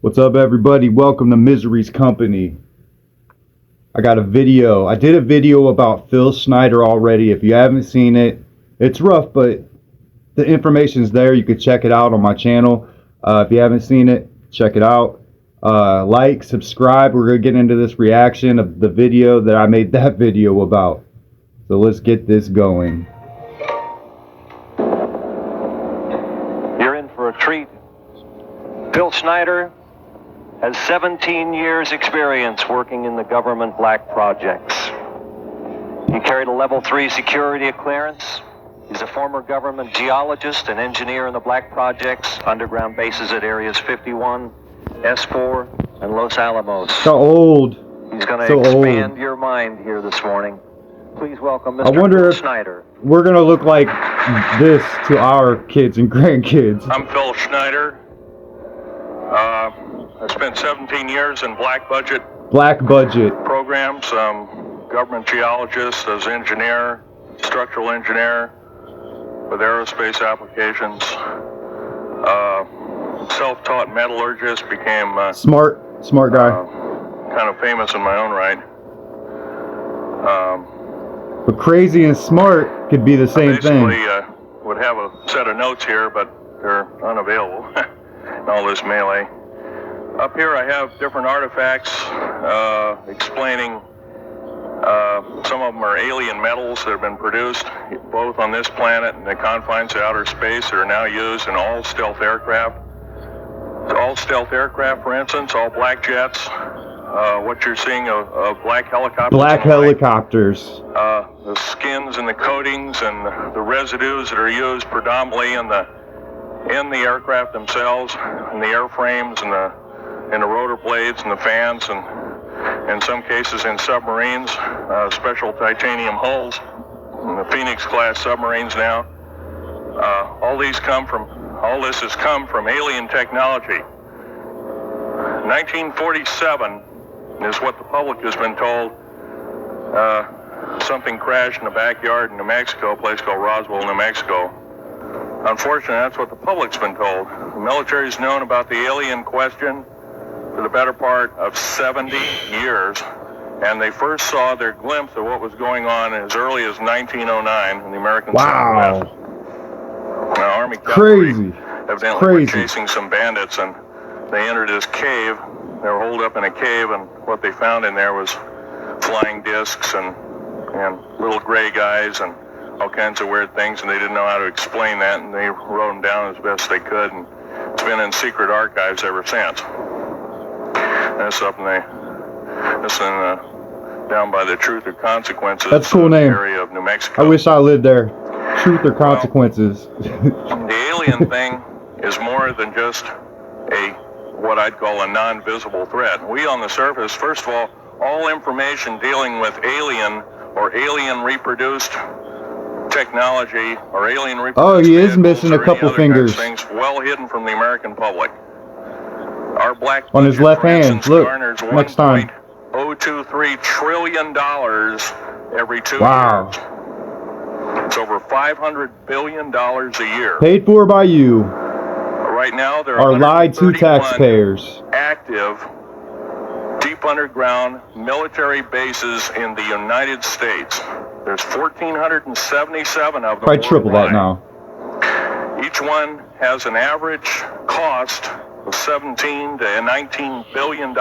What's up, everybody? Welcome to Misery's Company. I got a video. I did a video about Phil Schneider already. If you haven't seen it, it's rough, but the information's there. You can check it out on my channel. If you haven't seen it, check it out. Like, subscribe. We're going to get into this reaction of the video that I made that video about. So let's get this going. You're in for a treat. Phil Schneider has 17 years experience working in the government black projects. He carried a level 3 security clearance. He's a former government geologist and engineer in the black projects, underground bases at areas 51, S4, and Los Alamos. So old. He's going to expand your mind here this morning. Please welcome Mr. I wonder Phil if Schneider. We're going to look like this to our kids and grandkids. I'm Phil Schneider. I spent 17 years in black budget programs, government geologist, as engineer, structural engineer with aerospace applications, self-taught metallurgist, became smart guy. Kind of famous in my own right. But crazy and smart could be the same thing. Basically, would have a set of notes here, but they're unavailable. All this melee. Up here I have different artifacts explaining some of them are alien metals that have been produced both on this planet and the confines of outer space that are now used in all stealth aircraft. All stealth aircraft, for instance, all black jets. What you're seeing of black helicopters. Black helicopters. The skins and the coatings and the residues that are used predominantly in the aircraft themselves, in the airframes and the rotor blades and the fans, and in some cases in submarines, special titanium hulls, in the Phoenix class submarines now. All this has come from alien technology. 1947 is what the public has been told. Something crashed in the backyard in New Mexico, a place called Roswell, New Mexico. Unfortunately, that's what the public's been told. The military's known about the alien question for the better part of 70 years, and they first saw their glimpse of what was going on as early as 1909 in the American Southwest. Now, Army cavalry evidently were chasing some bandits, and they entered this cave. They were holed up in a cave, and what they found in there was flying discs and little gray guys and all kinds of weird things, and they didn't know how to explain that, and they wrote them down as best they could, and it's been in secret archives ever since. That's up in down by the Truth or Consequences. That's a cool name. Area of New Mexico. I wish I lived there. Truth or Consequences. The alien thing is more than just what I'd call a non-visible threat. We on the surface, first of all information dealing with alien or alien reproduced technology or alien reproduced he is missing a couple fingers. Things well hidden from the American public. Our black on his left hand. Look, next time. $0.023 trillion every 2 wow. years. It's over $500 billion a year. Paid for by you. Right now, there are lied to taxpayers. Active deep underground military bases in the United States. There's 1,477 of them. Probably triple that now. Each one has an average cost of $17 to $19 billion.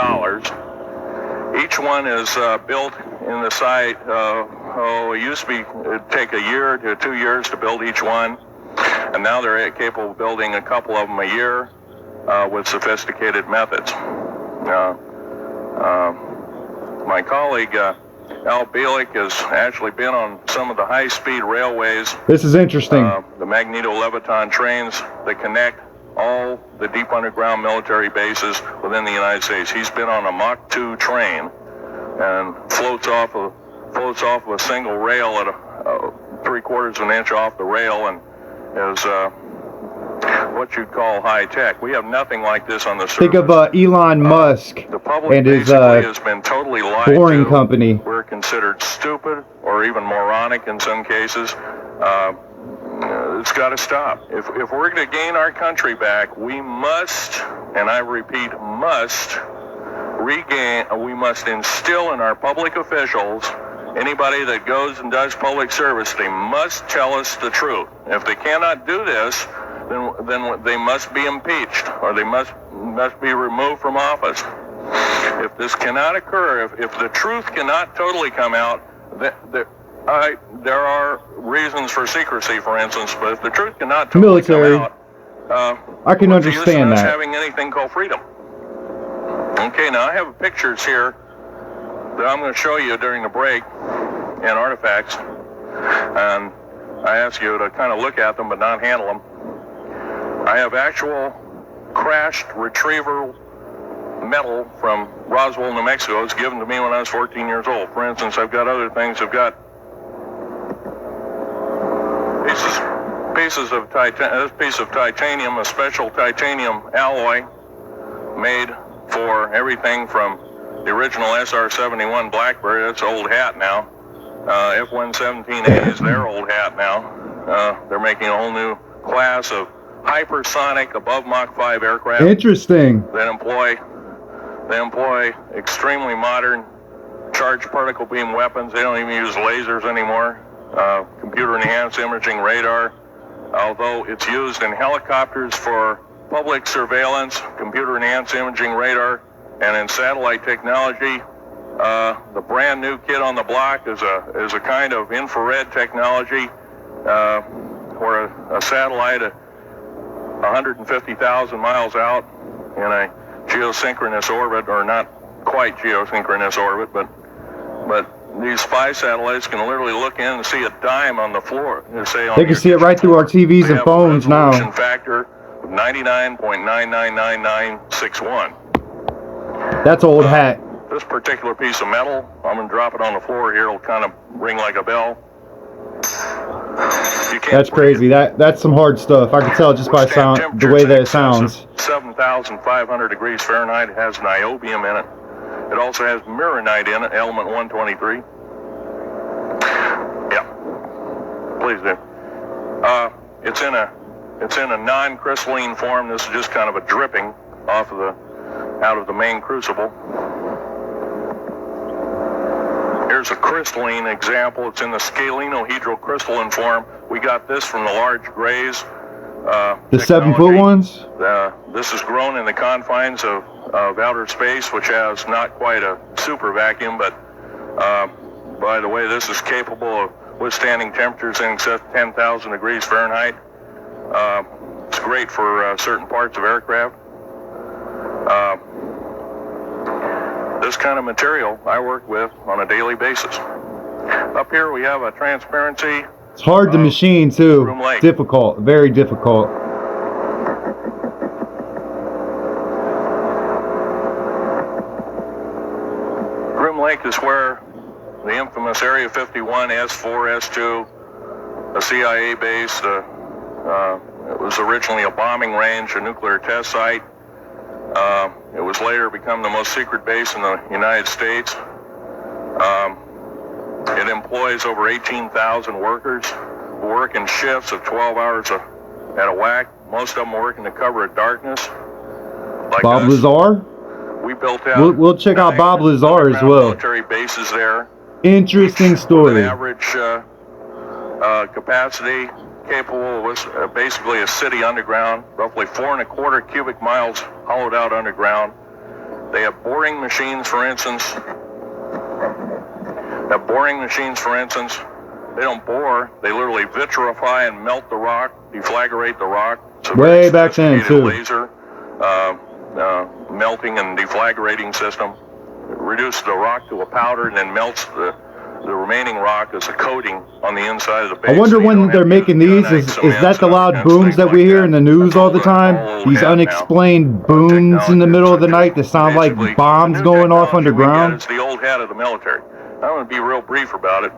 Each one is built in the site. It used to be it'd take a year to 2 years to build each one, and now they're capable of building a couple of them a year with sophisticated methods. My colleague Al Bielik has actually been on some of the high-speed railways. This is interesting. The magneto-leviton trains that connect all the deep underground military bases within the United States. He's been on a Mach 2 train and floats off of a single rail at 3/4 of an inch off the rail, and is what you'd call high tech. We have nothing like this on the surface. Think of Elon Musk and his has been totally lied boring to. company. We're considered stupid or even moronic in some cases. It's got to stop. If we're going to gain our country back, we must, and I repeat, must we must instill in our public officials, anybody that goes and does public service, they must tell us the truth. If they cannot do this, then they must be impeached, or they must be removed from office. If this cannot occur, if the truth cannot totally come out, there are reasons for secrecy, for instance, but if the truth cannot totally come out, I can understand that. Having anything called freedom. Okay, now I have pictures here that I'm going to show you during the break and artifacts, and I ask you to kind of look at them but not handle them. I have actual crashed retriever metal from Roswell, New Mexico. It's given to me when I was 14 years old. For instance, I've got other things. I've got pieces of this piece of titanium, a special titanium alloy made for everything from the original SR-71 Blackbird. That's old hat now. F-117A is their old hat now. They're making a whole new class of hypersonic above Mach 5 aircraft. Interesting. That employ extremely modern charged particle beam weapons. They don't even use lasers anymore. Computer-enhanced imaging radar, although it's used in helicopters for public surveillance, computer-enhanced imaging radar, and in satellite technology. The brand new kid on the block is a kind of infrared technology where a satellite 150,000 miles out in a geosynchronous orbit, or not quite geosynchronous orbit, but these spy satellites can literally look in and see a dime on the floor. They can see it right through our TVs and phones now. Resolution factor of 99.999961. That's old hat. This particular piece of metal, I'm going to drop it on the floor here. It'll kind of ring like a bell. That's crazy. That's some hard stuff. I can tell just by sound, the way that it sounds. 7,500 degrees Fahrenheit. It has niobium in it. It also has mironite in it, element 123. Yeah, please do. It's in a non-crystalline form. This is just kind of a dripping out of the main crucible. Here's a crystalline example. It's in the scalenohedral crystalline form. We got this from the large grays. The 7-foot ones? This is grown in the confines of outer space, which has not quite a super vacuum, but by the way, this is capable of withstanding temperatures in excess of 10,000 degrees Fahrenheit. It's great for certain parts of aircraft. This kind of material I work with on a daily basis. Up here we have a transparency. It's hard to machine too. Difficult, very difficult. Groom Lake is where the infamous Area 51, S4, S2, a CIA base. It was originally a bombing range, a nuclear test site. It was later become the most secret base in the United States. It employs over 18,000 workers who work in shifts of 12 hours at a whack. Most of them work in the cover of darkness. Like Bob us. Lazar? We built out. We'll check out Bob Lazar as well. Military bases there. Interesting story. An average capacity capable was basically a city underground, roughly 4.25 cubic miles hollowed out underground. They have boring machines, for instance. They don't bore. They literally vitrify and melt the rock, deflagrate the rock. It's a way back then too. Laser melting and deflagrating system. It reduces the rock to a powder and then melts the remaining rock as a coating on the inside of the base. I wonder when they're making these, is that the loud booms that we hear in the news all the time? These unexplained booms in the middle of the night that sound like bombs going off underground? It's the old hat of the military. I'm going to be real brief about it.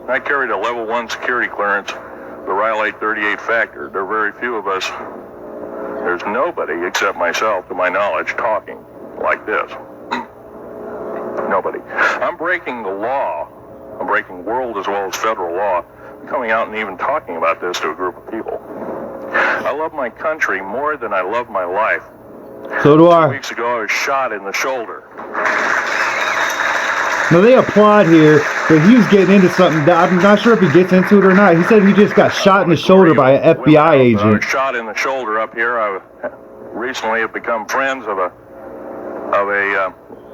I carried a level 1 security clearance, the Rylate 38 factor. There are very few of us. There's nobody except myself, to my knowledge, talking like this. Nobody. I'm breaking the law. I'm breaking world as well as federal law. coming out and even talking about this to a group of people. I love my country more than I love my life. So do 2 I. weeks ago, I was shot in the shoulder. Now they applaud here, but he was getting into something that I'm not sure if he gets into it or not. He said he just got shot in the shoulder by an FBI I agent. was shot in the shoulder up here. I recently have become friends of a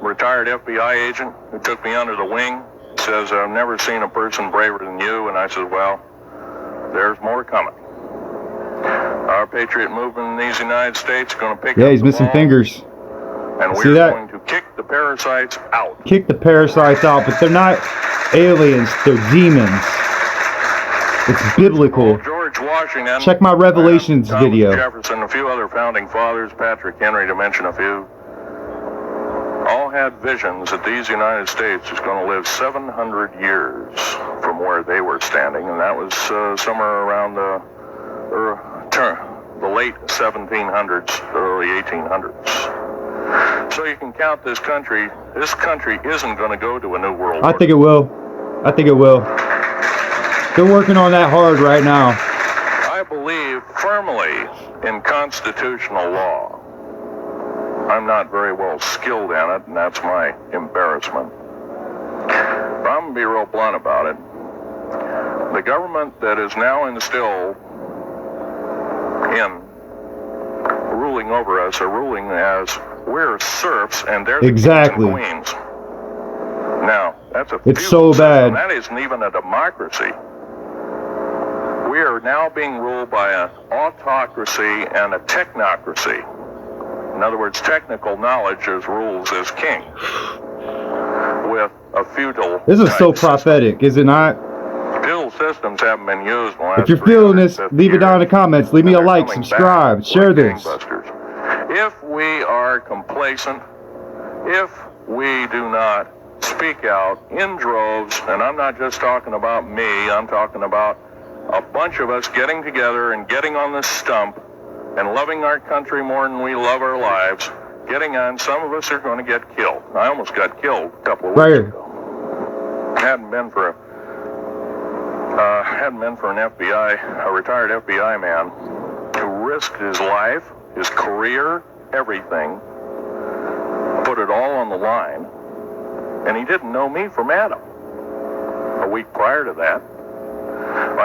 retired FBI agent who took me under the wing. Says, I've never seen a person braver than you. And I said, well, there's more coming. Our patriot movement in these United States is going to pick up He's the missing ball, fingers. and See we're that? going to kick the parasites out. Kick the parasites out, but they're not aliens, they're demons. It's biblical. George Washington. Check my Revelations Thomas video. Jefferson, a few other founding fathers, Patrick Henry to mention a few, all had visions that these United States is going to live 700 years from where they were standing, and that was somewhere around the late 1700s, early 1800s. So you can count this country. This country isn't going to go to a new world I order. think it will. I think it will. They're working on that hard right now. I believe firmly in constitutional law. I'm not very well skilled in it, and that's my embarrassment. But I'm going to be real blunt about it. The government that is now instilled in ruling over us are ruling as we're serfs and they're the Exactly. kings and queens. Now, that's a It's feudal so bad. system. That isn't even a democracy. We are now being ruled by an autocracy and a technocracy. In other words, technical knowledge as rules as king. With a feudal This is so type system. prophetic, is it not? Feudal systems haven't been used in the last If you're feeling this, 350 leave it down in the years. comments. Leave me a And they're like, coming subscribe, back share like this. gangbusters. If we are complacent, if we do not speak out in droves, and I'm not just talking about me, I'm talking about a bunch of us getting together and getting on this stump and loving our country more than we love our lives, getting on, some of us are going to get killed. I almost got killed a couple of Right weeks here. ago. Hadn't been for an FBI, a retired FBI man who risked his life, his career, everything, put it all on the line, and he didn't know me from Adam. A week prior to that,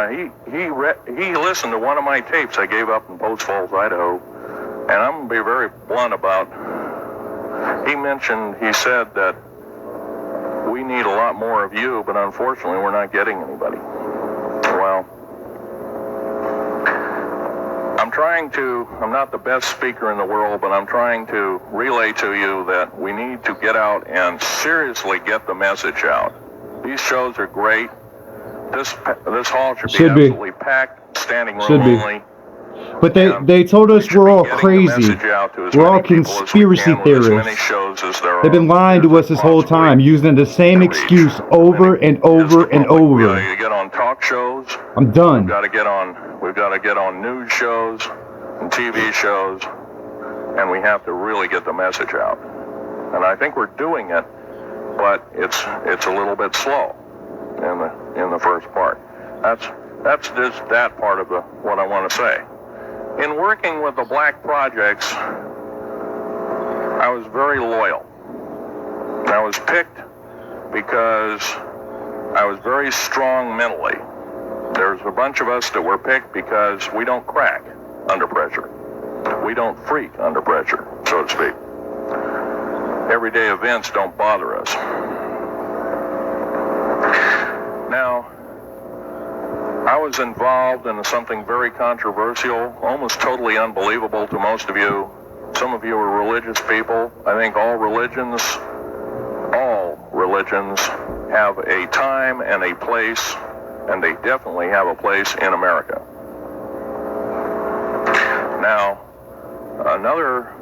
he listened to one of my tapes I gave up in Post Falls, Idaho, and I'm going to be very blunt about. He said that we need a lot more of you, but unfortunately we're not getting anybody. Well, I'm not the best speaker in the world, but I'm trying to relay to you that we need to get out and seriously get the message out. These shows are great. This hall should be absolutely packed, standing room only. But they told us we're all crazy. We're all conspiracy theorists. They've been lying to us this whole time, using the same excuse over and over and over. We gotta get on talk shows. I'm done. We've got to get on news shows and TV shows, and we have to really get the message out. And I think we're doing it, but it's a little bit slow in the first part. That's just that part of what I want to say. In working with the black projects, I was very loyal. I was picked because I was very strong mentally. There's a bunch of us that were picked because we don't crack under pressure. We don't freak under pressure, so to speak. Everyday events don't bother us. Now, I was involved in something very controversial, almost totally unbelievable to most of you. Some of you are religious people. I think all religions have a time and a place, and they definitely have a place in America. Now, another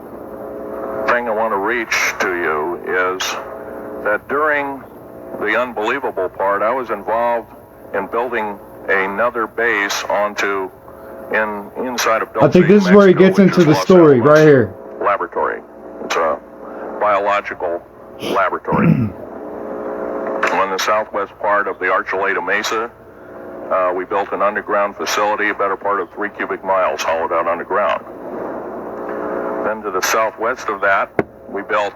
thing I want to reach to you is that during the unbelievable part, I was involved in building another base inside of Dulce, I think this is where he gets into the story, right here. Laboratory. It's a biological laboratory. On the southwest part of the Archuleta Mesa, we built an underground facility, a better part of 3 cubic miles hollowed out underground. Then to the southwest of that, we were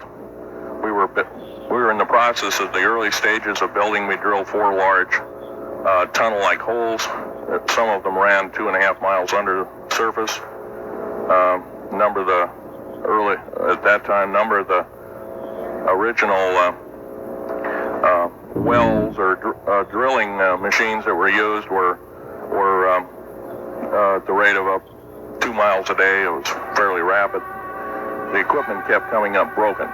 in the process of the early stages of building. We drilled 4 large tunnel-like holes. Some of them ran 2.5 miles under the surface. Number of the original wells or drilling machines that were used were at the rate of 2 miles a day. It was fairly rapid. The equipment kept coming up broken.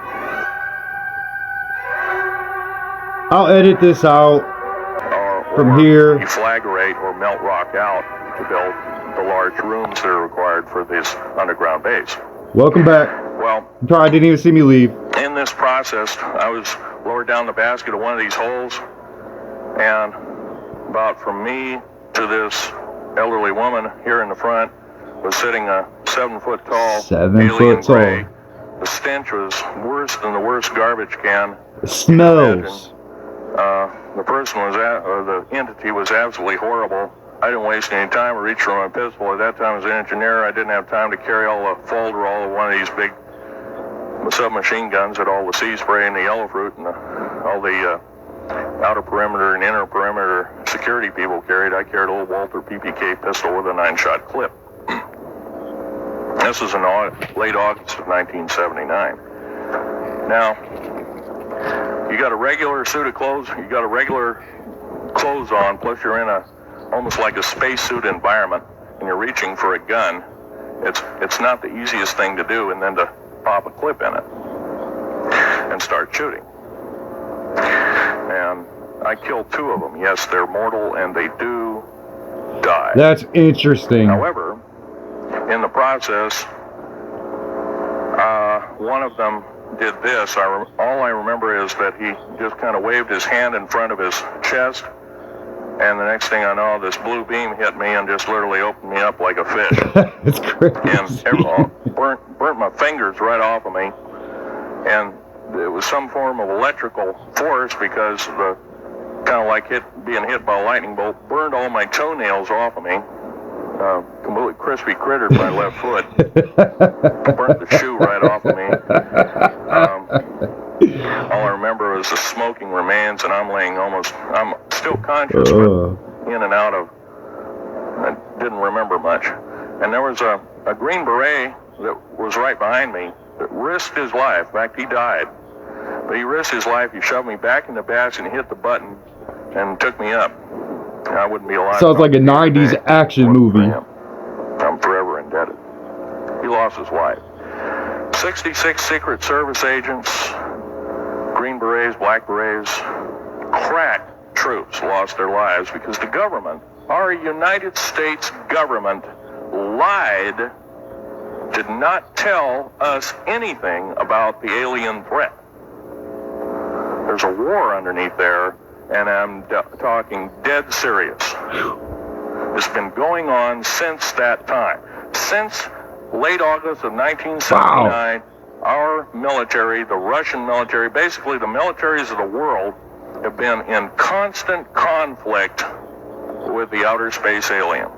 I'll edit this out from here. Deflagrate or melt rock out to build the large rooms that are required for this underground base. Welcome back. Well, I'm sorry, I didn't even see me leave. in this process, I was lowered down the basket of one of these holes, and about from me to this elderly woman here in the front was sitting a 7-foot tall alien gray. The stench was worse than the worst garbage can. It smells. The person or the entity was absolutely horrible. I didn't waste any time. I reached for my pistol. At that time, as an engineer, I didn't have time to carry all the folderol of one of these big submachine guns that all the sea spray and the yellow fruit and all the outer perimeter and inner perimeter security people carried. I carried a little Walter PPK pistol with a 9-shot clip. This was in late August of 1979. Now, you got a regular suit of clothes, you got a regular clothes on, plus you're in almost like a spacesuit environment, and you're reaching for a gun. It's not the easiest thing to do, and then to pop a clip in it and start shooting. And I killed 2 of them. Yes, they're mortal, and they do die. That's interesting. However, in the process, one of them did this. All I remember is that he just kind of waved his hand in front of his chest, and the next thing I know, this blue beam hit me and just literally opened me up like a fish. It's crazy. And burnt my fingers right off of me. And it was some form of electrical force, because the kind of like being hit by a lightning bolt burned all my toenails off of me. Completely crispy crittered my left foot. Burnt the shoe right off of me. All I remember was the smoking remains, and I'm still conscious, but in and out of, I didn't remember much. And there was a Green Beret that was right behind me that risked his life. In fact, he died. But he risked his life. He shoved me back in the basket and hit the button and took me up. I wouldn't be alive. Sounds like a 90s action movie. I'm forever indebted. He lost his life. 66 Secret Service agents, Green Berets, Black Berets, crack troops lost their lives because the government, our United States government, lied, did not tell us anything about the alien threat. There's a war underneath there, and I'm talking dead serious. It's been going on since that time. Since late August of 1979, our military, the Russian military, basically the militaries of the world, have been in constant conflict with the outer space alien.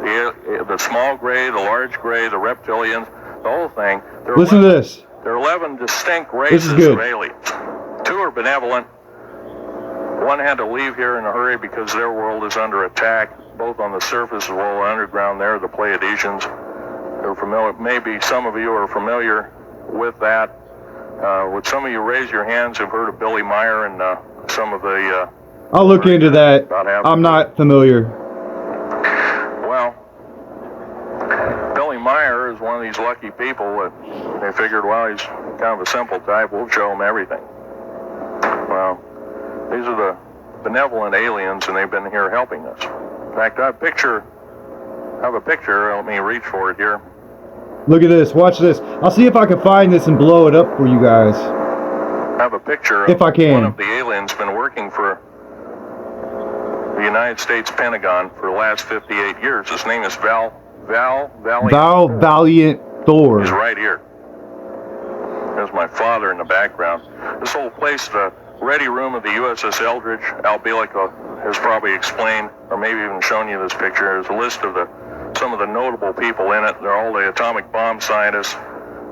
The small gray, the large gray, the reptilians, the whole thing. Listen to this. There are 11 distinct races of aliens. 2 are benevolent. One had to leave here in a hurry because their world is under attack, both on the surface as well as underground. They're the Pleiadians. They're familiar. Maybe some of you are familiar with that. Would some of you raise your hands who've heard of Billy Meyer and some of the... I'll look into that. I'm not familiar. Well, Billy Meyer is one of these lucky people that they figured, well, he's kind of a simple type. We'll show him everything. Well, these are the benevolent aliens, and they've been here helping us. In fact, I have a picture. Let me reach for it here. Look at this. Watch this. I'll see if I can find this and blow it up for you guys. I have a picture of if I can. One of the aliens been working for the United States Pentagon for the last 58 years. His name is Val Valiant Thor. He's right here. There's my father in the background. This whole place, the ready room of the USS Eldridge. Al Bielek has probably explained, or maybe even shown you this picture. There's a list of some of the notable people in it. They're all the atomic bomb scientists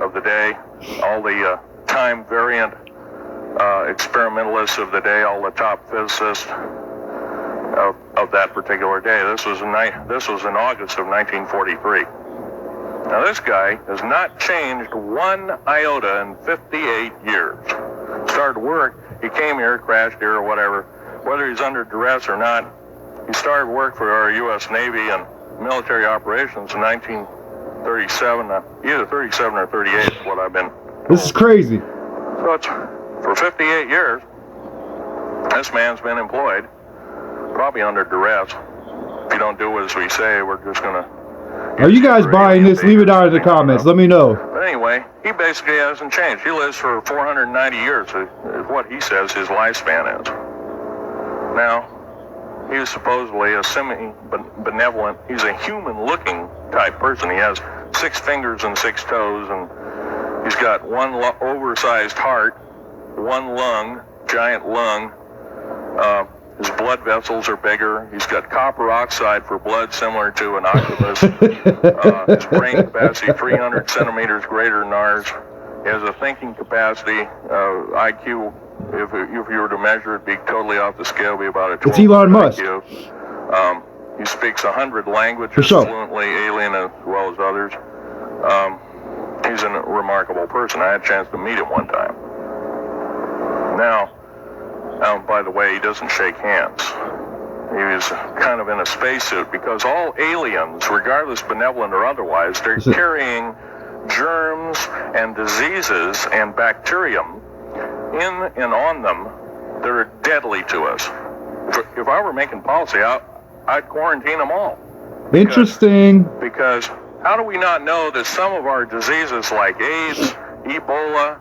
of the day, all the time variant experimentalists of the day, all the top physicists of that particular day. This was in August of 1943. Now this guy has not changed one iota in 58 years. Started work, he came here, crashed here or whatever, whether he's under duress or not. He started work for our U.S. Navy and military operations in 1937, either 37 or 38 is what I've been told. This is crazy. So it's, for 58 years, this man's been employed, probably under duress. If you don't do as we say, we're just going to... Are you guys buying this? Leave it down in the comments. Let me know. But anyway, he basically hasn't changed. He lives for 490 years, is what he says his lifespan is. Now, he is supposedly a semi-benevolent, he's a human-looking type person. He has 6 fingers and 6 toes, and he's got one oversized heart, one lung, giant lung. His blood vessels are bigger. He's got copper oxide for blood, similar to an octopus. His brain capacity, 300 centimeters greater than ours. He has a thinking capacity, IQ, if you were to measure it, be totally off the scale, be about a 12 It's Elon Musk. IQ. He speaks 100 languages fluently, alien as well as others. He's a remarkable person. I had a chance to meet him one time. Now, by the way, he doesn't shake hands. He was kind of in a spacesuit because all aliens, regardless benevolent or otherwise, they're carrying germs and diseases and bacterium in and on them that are deadly to us. If I were making policy, I'd quarantine them all. Interesting. Because how do we not know that some of our diseases like AIDS, Ebola,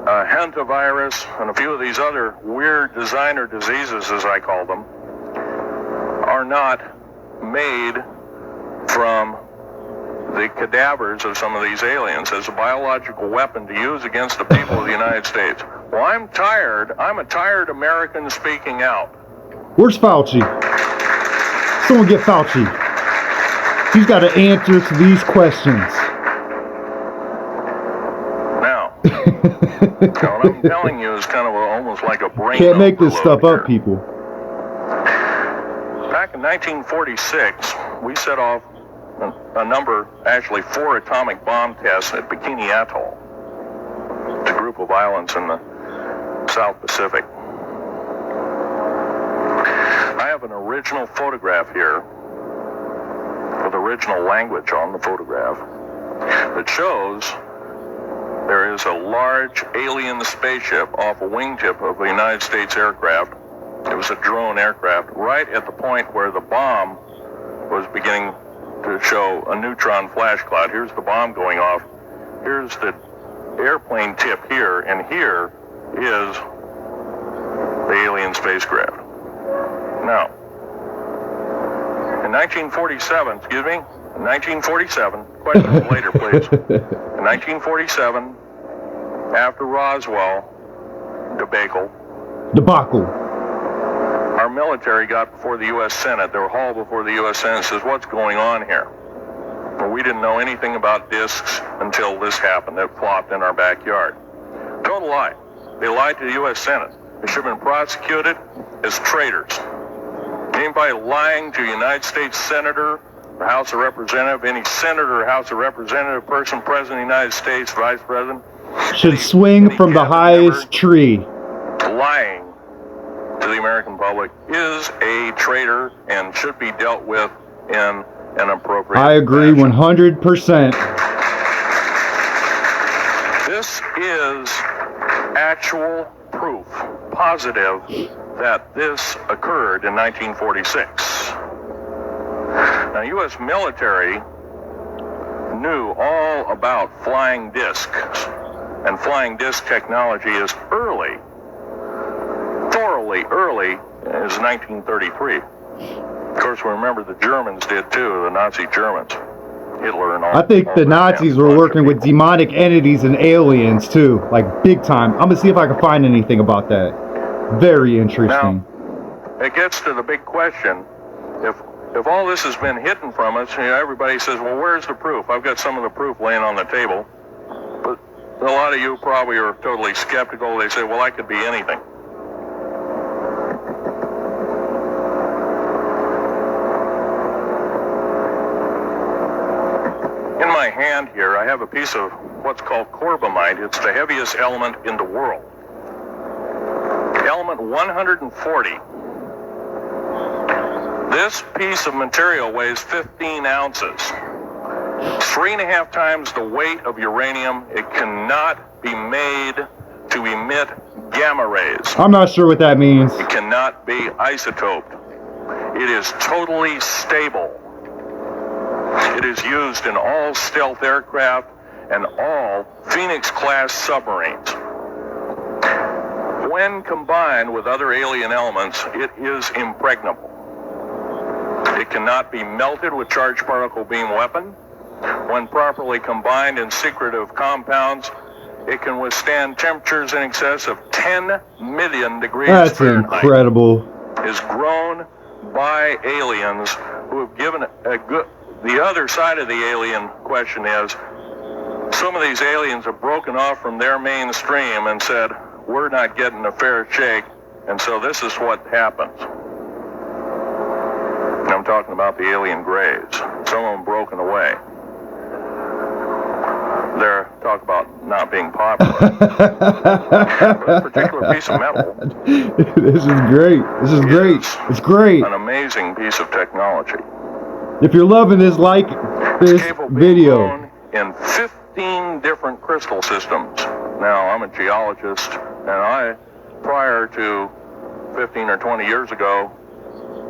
hantavirus, and a few of these other weird designer diseases, as I call them, are not made from the cadavers of some of these aliens as a biological weapon to use against the people of the United States? Well, I'm a tired American speaking out. Where's Fauci? Someone get Fauci. He's got an answer to these questions. Now, what I'm telling you is kind of almost like a brain. Can't make this stuff up, people. Back in 1946, we set off a number, actually 4 atomic bomb tests at Bikini Atoll. It's a group of islands in the South Pacific. I have an original photograph here with original language on the photograph that shows there is a large alien spaceship off a wingtip of a United States aircraft. It was a drone aircraft right at the point where the bomb was beginning to show a neutron flash cloud. Here's the bomb going off. Here's the airplane tip here, and here is the alien spacecraft. Now, in 1947, questions later, please. In 1947, after Roswell debacle, our military got before the U.S. Senate. They were hauled before the U.S. Senate and says, what's going on here? Well, we didn't know anything about discs until this happened. It flopped in our backyard. Total lie. They lied to the U.S. Senate. They should have been prosecuted as traitors. Anybody lying to a United States Senator or House of Representative, any Senator or House of Representative, person President of the United States, Vice President, should swing from the highest tree. Lying to the American public is a traitor and should be dealt with in an appropriate I agree fashion. 100%. This is actual proof, positive, that this occurred in 1946. Now, U.S. military knew all about flying discs, and flying disc technology is thoroughly early as 1933. Of course, we remember the Germans did too, the Nazi Germans. Hitler and all. I think the Nazis were working with demonic entities and aliens too, like big time. I'm gonna see if I can find anything about that. Very interesting. Now, it gets to the big question. If all this has been hidden from us, you know, everybody says, well, where's the proof? I've got some of the proof laying on the table. But a lot of you probably are totally skeptical. They say, well, I could be anything. In my hand here, I have a piece of what's called corbamite. It's the heaviest element in the world. Element 140. This piece of material weighs 15 ounces. 3.5 times the weight of uranium. It cannot be made to emit gamma rays. I'm not sure what that means. It cannot be isotoped. It is totally stable. It is used in all stealth aircraft and all Phoenix-class submarines. When combined with other alien elements, it is impregnable. It cannot be melted with charged particle beam weapon. When properly combined in secretive compounds, it can withstand temperatures in excess of 10 million degrees That's Fahrenheit. incredible. Is grown by aliens who have given a good... The other side of the alien question is, some of these aliens have broken off from their mainstream and said, we're not getting a fair shake, and so this is what happens. And I'm talking about the alien grays. Some of them broken away. They're talk about not being popular. But a particular piece of metal. This is great. This is great. It's great. An amazing piece of technology. If you're loving this, like this video. Grown in 15 different crystal systems. Now, I'm a geologist, and I, prior to 15 or 20 years ago,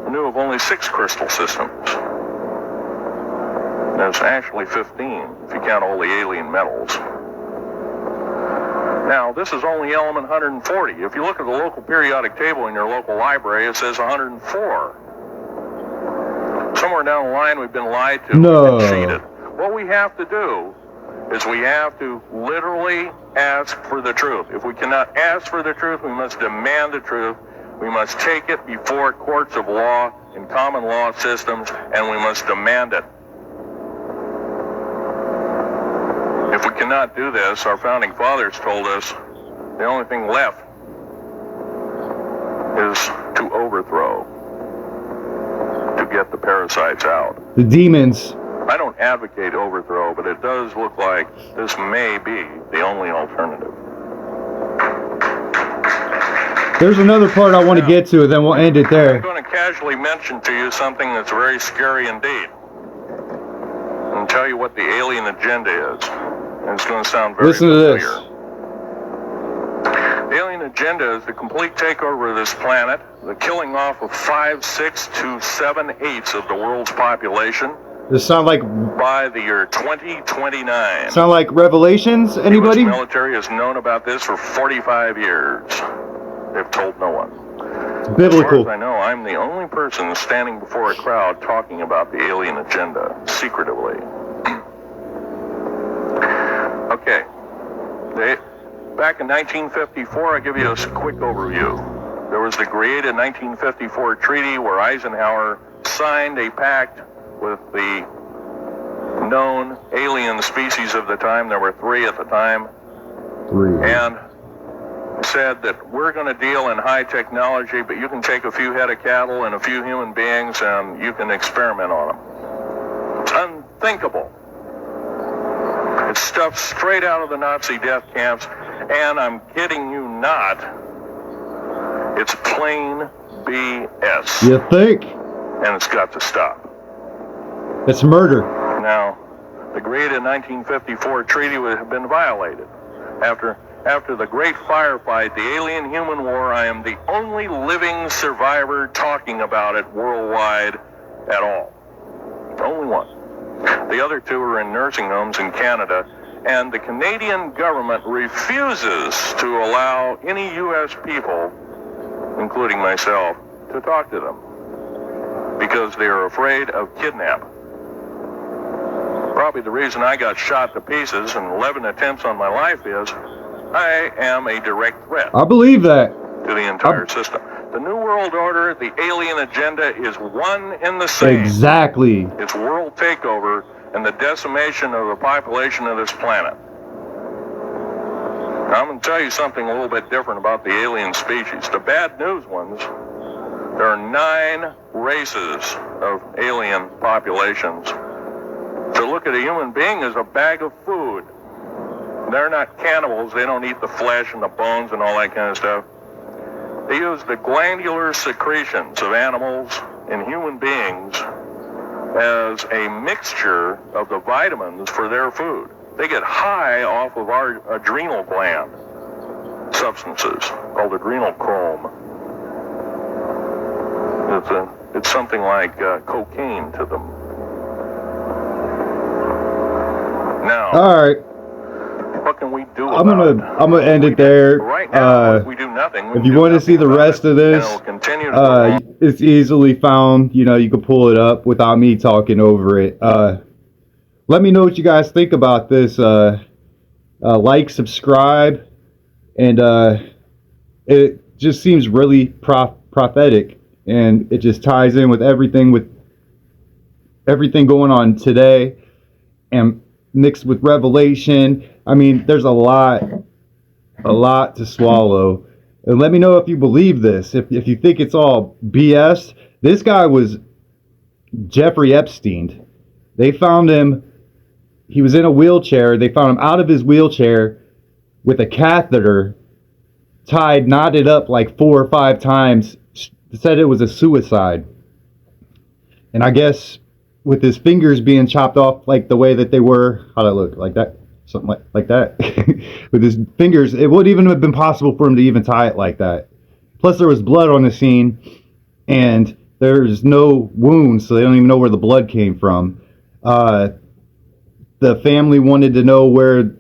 knew of only 6 crystal systems. There's actually 15, if you count all the alien metals. Now, this is only element 140. If you look at the local periodic table in your local library, it says 104. Somewhere down the line, we've been lied to. No. We've been cheated. What we have to do is we have to literally ask for the truth. If we cannot ask for the truth, we must demand the truth. We must take it before courts of law and common law systems, and we must demand it. If we cannot do this, our founding fathers told us the only thing left is to overthrow, to get the parasites out. The demons. I don't advocate overthrow, but it does look like this may be the only alternative. There's another part I want to get to, then we'll end it I'm there. going to casually mention to you something that's very scary indeed. And tell you what the alien agenda is. And it's going to sound very Listen to familiar. this. The alien agenda is the complete takeover of this planet, the killing off of 5, 6 to 7/8 of the world's population Does it sound like by the year 2029. sound like Revelations? The Anybody? US military has known about this for 45 years. They've told no one. As Biblical. far as I know, I'm the only person standing before a crowd talking about the alien agenda, secretively. Okay. Back in 1954, I'll give you a quick overview. There was the created 1954 treaty where Eisenhower signed a pact with the known alien species of the time. There were 3 at the time. 3. And said that we're going to deal in high technology, but you can take a few head of cattle and a few human beings and you can experiment on them. It's unthinkable. It's stuff straight out of the Nazi death camps, and I'm kidding you not, it's plain BS. You think? And it's got to stop. It's murder. Now, the created 1954 treaty would have been violated. After the great firefight, the alien-human war, I am the only living survivor talking about it worldwide at all. Only one. The other 2 are in nursing homes in Canada, and the Canadian government refuses to allow any U.S. people, including myself, to talk to them because they are afraid of kidnap. Probably the reason I got shot to pieces and 11 attempts on my life is I am a direct threat I believe that. to to the entire system. The New World Order, the alien agenda is one and the same. Exactly. It's world takeover and the decimation of the population of this planet. Now, I'm going to tell you something a little bit different about the alien species. The bad news ones, there are 9 races of alien populations. To look at a human being as a bag of food. They're not cannibals. They don't eat the flesh and the bones and all that kind of stuff. They use the glandular secretions of animals and human beings as a mixture of the vitamins for their food. They get high off of our adrenal gland substances called adrenal chrome. It's something like cocaine to them. Now, all right. what can we do about it? I'm gonna end it there. Right now, if we do nothing, if you want to see the rest of this, it's easily found. You know, you can pull it up without me talking over it. Let me know what you guys think about this. Like, subscribe, and it just seems really prophetic, and it just ties in with everything going on today, and mixed with Revelation. I mean, there's a lot to swallow. And let me know if you believe this. If you think it's all BS. This guy was Jeffrey Epstein. They found him. He was in a wheelchair. They found him out of his wheelchair with a catheter tied, knotted up like 4 or 5 times. Said it was a suicide. And I guess with his fingers being chopped off like the way that they were, how'd it look? Like that? Something like that. With his fingers, it wouldn't even have been possible for him to even tie it like that. Plus there was blood on the scene, and there's no wounds, so they don't even know where the blood came from. The family wanted to know where,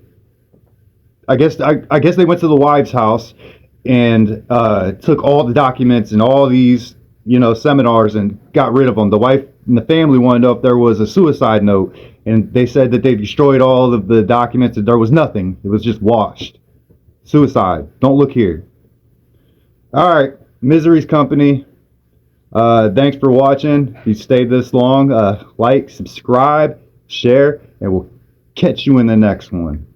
I guess they went to the wife's house and took all the documents and all these, seminars and got rid of them. The wife and the family wanted to know if there was a suicide note, and they said that they destroyed all of the documents and there was nothing. It was just washed. Suicide. Don't look here. All right, Misery's Company. Thanks for watching. If you stayed this long, like, subscribe, share, and we'll catch you in the next one.